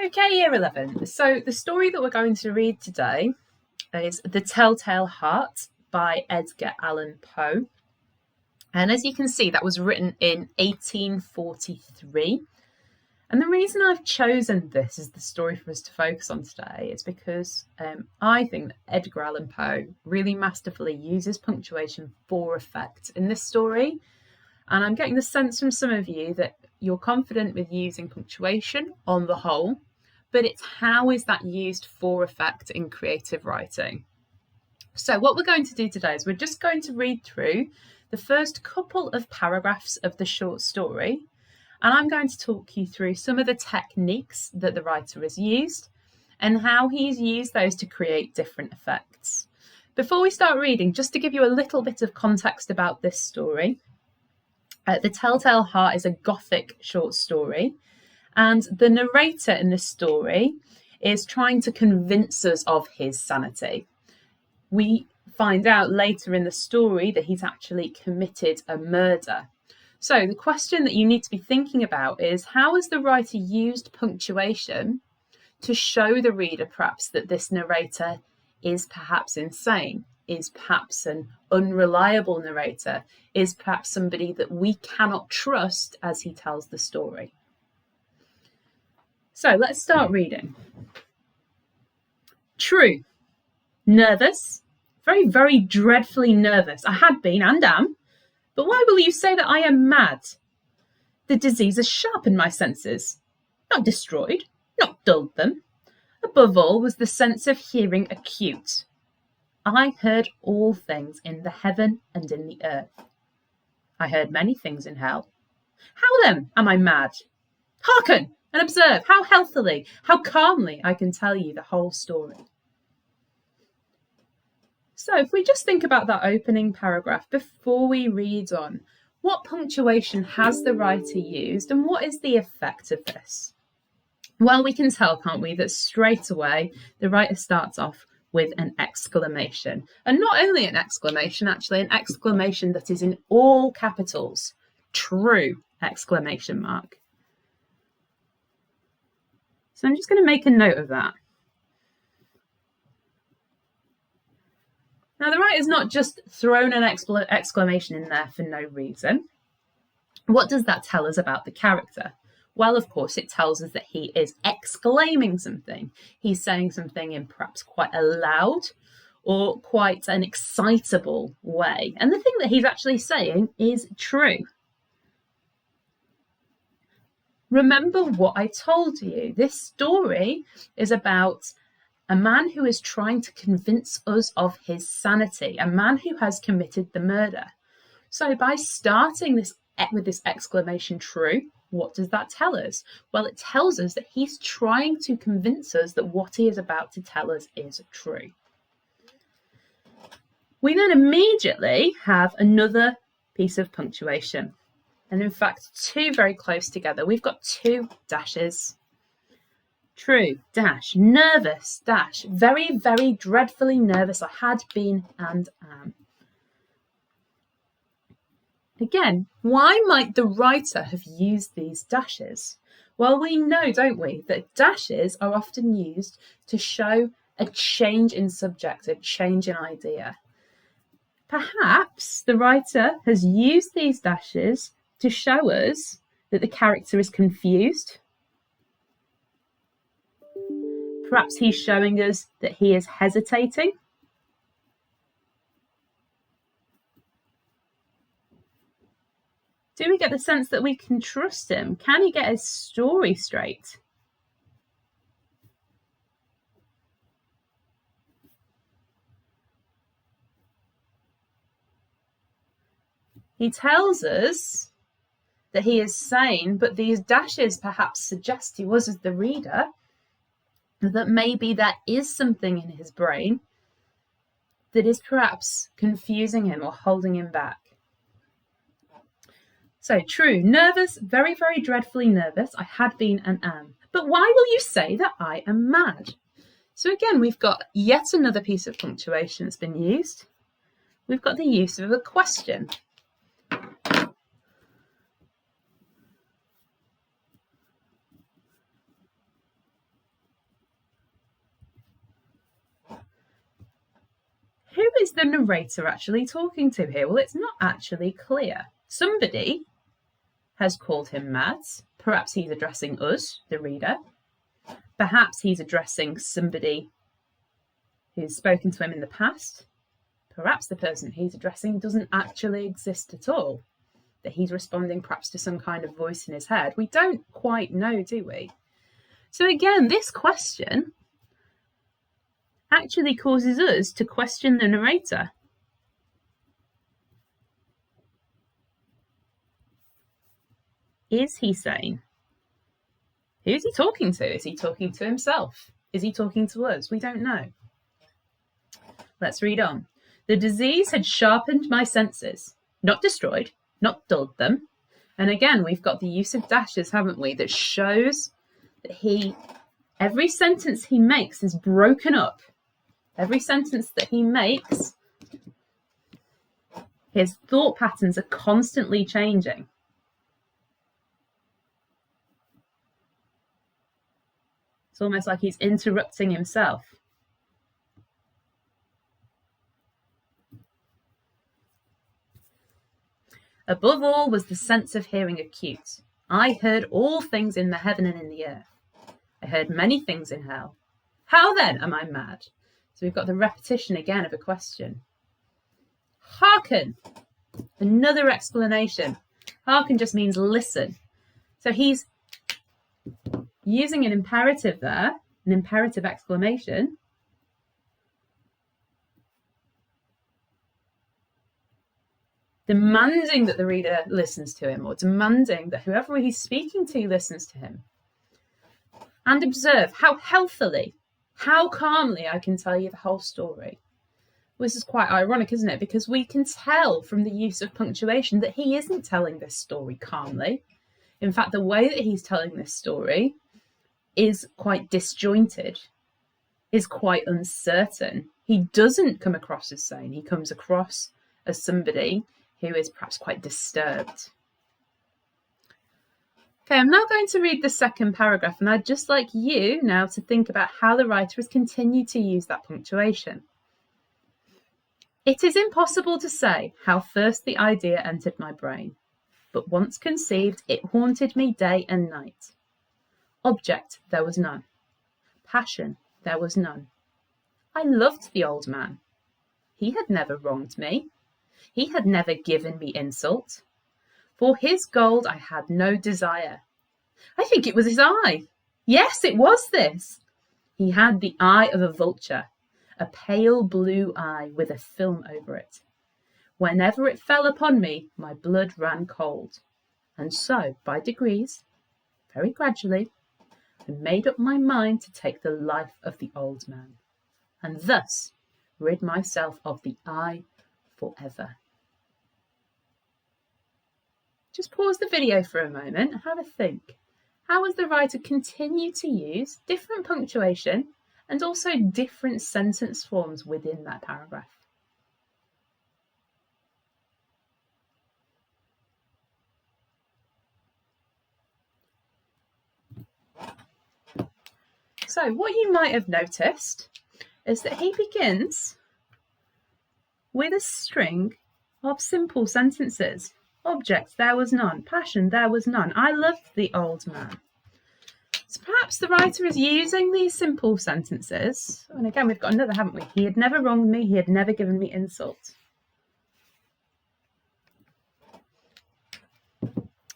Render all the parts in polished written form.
Okay, year 11. So the story that we're going to read today is The Telltale Heart by Edgar Allan Poe. And as you can see, that was written in 1843. And the reason I've chosen this as the story for us to focus on today is because I think that Edgar Allan Poe really masterfully uses punctuation for effect in this story. And I'm getting the sense from some of you that you're confident with using punctuation on the whole, but it's how is that used for effect in creative writing? So what we're going to do today is we're just going to read through the first couple of paragraphs of the short story, and I'm going to talk you through some of the techniques that the writer has used and how he's used those to create different effects. Before we start reading, just to give you a little bit of context about this story, The Telltale Heart is a Gothic short story, and the narrator in this story is trying to convince us of his sanity. We find out later in the story that he's actually committed a murder. So the question that you need to be thinking about is, how has the writer used punctuation to show the reader perhaps that this narrator is perhaps insane, is perhaps an unreliable narrator, is perhaps somebody that we cannot trust as he tells the story. So let's start reading. True. Nervous. Very, very dreadfully nervous. I had been and am. But why will you say that I am mad? The disease has sharpened my senses. Not destroyed, not dulled them. Above all was the sense of hearing acute. I heard all things in the heaven and in the earth. I heard many things in hell. How then am I mad? Hearken and observe how healthily, how calmly I can tell you the whole story. So if we just think about that opening paragraph before we read on, what punctuation has the writer used and what is the effect of this? Well, we can tell, can't we, that straight away the writer starts off with an exclamation. And not only an exclamation, actually, an exclamation that is in all capitals. True! Exclamation mark. So I'm just going to make a note of that. Now, the writer's not just thrown an exclamation in there for no reason. What does that tell us about the character? Well, of course, it tells us that he is exclaiming something. He's saying something in perhaps quite a loud or quite an excitable way. And the thing that he's actually saying is true. Remember what I told you. This story is about a man who is trying to convince us of his sanity, a man who has committed the murder. So by starting this with this exclamation true, what does that tell us? Well, it tells us that he's trying to convince us that what he is about to tell us is true. We then immediately have another piece of punctuation. And in fact, two very close together. We've got two dashes. True, dash, nervous, dash, very, very dreadfully nervous. I had been and am. Again, why might the writer have used these dashes? Well, we know, don't we, that dashes are often used to show a change in subject, a change in idea. Perhaps the writer has used these dashes to show us that the character is confused. Perhaps he's showing us that he is hesitating. Do we get the sense that we can trust him? Can he get his story straight? He tells us that he is sane, but these dashes perhaps suggest to us as the reader that maybe there is something in his brain that is perhaps confusing him or holding him back. So true, nervous, very, very dreadfully nervous. I had been and am. But why will you say that I am mad? So again, we've got yet another piece of punctuation that's been used. We've got the use of a question. is the narrator actually talking to here? Well, it's not actually clear. Somebody has called him mad. Perhaps he's addressing us, the reader. Perhaps he's addressing somebody who's spoken to him in the past. Perhaps the person he's addressing doesn't actually exist at all, that he's responding perhaps to some kind of voice in his head. We don't quite know, do we? So again, this question actually causes us to question the narrator. Is he sane? Who's he talking to? Is he talking to himself? Is he talking to us? We don't know. Let's read on. The disease had sharpened my senses, not destroyed, not dulled them. And again, we've got the use of dashes, haven't we, that shows that every sentence he makes is broken up. Every sentence that he makes, his thought patterns are constantly changing. It's almost like he's interrupting himself. Above all was the sense of hearing acute. I heard all things in the heaven and in the earth. I heard many things in hell. How then am I mad? So we've got the repetition again of a question. Hearken. Another explanation. Hearken just means listen. So he's using an imperative there, an imperative exclamation. Demanding that the reader listens to him, or demanding that whoever he's speaking to listens to him. And observe how healthily, how calmly I can tell you the whole story. Well, this is quite ironic, isn't it? Because we can tell from the use of punctuation that he isn't telling this story calmly. In fact, the way that he's telling this story is quite disjointed, is quite uncertain. He doesn't come across as sane. He comes across as somebody who is perhaps quite disturbed. Okay, I'm now going to read the second paragraph, and I'd just like you now to think about how the writer has continued to use that punctuation. It is impossible to say how first the idea entered my brain, but once conceived, it haunted me day and night. Object there was none. Passion there was none. I loved the old man. He had never wronged me. He had never given me insult. For his gold I had no desire. I think it was his eye. Yes, it was this. He had the eye of a vulture, a pale blue eye with a film over it. Whenever it fell upon me, my blood ran cold. And so, by degrees, very gradually, I made up my mind to take the life of the old man, and thus rid myself of the eye forever. Just pause the video for a moment and have a think. How has the writer continued to use different punctuation and also different sentence forms within that paragraph? So what you might have noticed is that he begins with a string of simple sentences. Object, there was none. Passion, there was none. I loved the old man. So perhaps the writer is using these simple sentences. And again, we've got another, haven't we? He had never wronged me. He had never given me insult.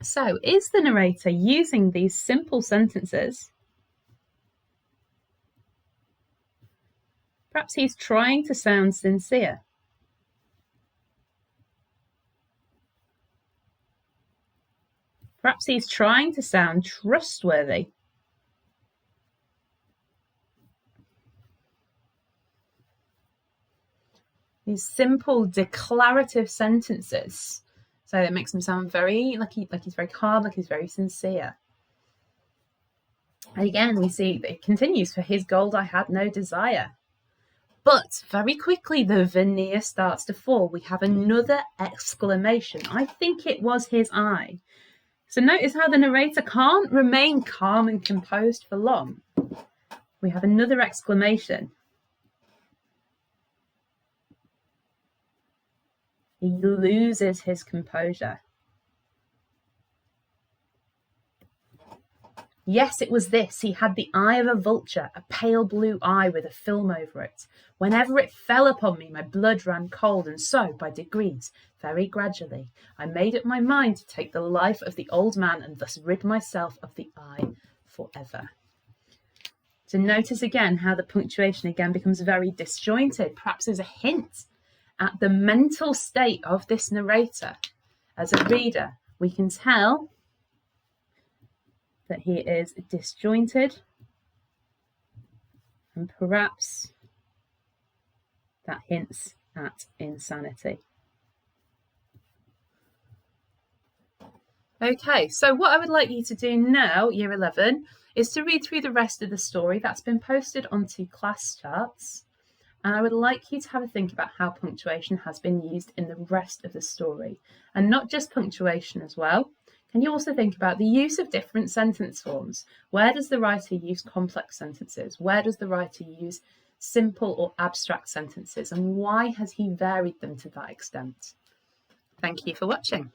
So is the narrator using these simple sentences? Perhaps he's trying to sound sincere. Perhaps he's trying to sound trustworthy. These simple declarative sentences. So it makes him sound very, like he's very calm, like he's very sincere. And again, we see that it continues, for his gold I had no desire. But very quickly, the veneer starts to fall. We have another exclamation. I think it was his eye. So notice how the narrator can't remain calm and composed for long. We have another exclamation. He loses his composure. Yes, it was this. He had the eye of a vulture, a pale blue eye with a film over it. Whenever it fell upon me, my blood ran cold, and so, by degrees, very gradually, I made up my mind to take the life of the old man and thus rid myself of the eye forever. So notice again how the punctuation again becomes very disjointed. Perhaps there's a hint at the mental state of this narrator. As a reader, we can tell that he is disjointed, and perhaps that hints at insanity. Okay, so what I would like you to do now, Year 11, is to read through the rest of the story that's been posted onto class charts. And I would like you to have a think about how punctuation has been used in the rest of the story. And not just punctuation as well. Can you also think about the use of different sentence forms? Where does the writer use complex sentences? Where does the writer use simple or abstract sentences? And why has he varied them to that extent? Thank you for watching.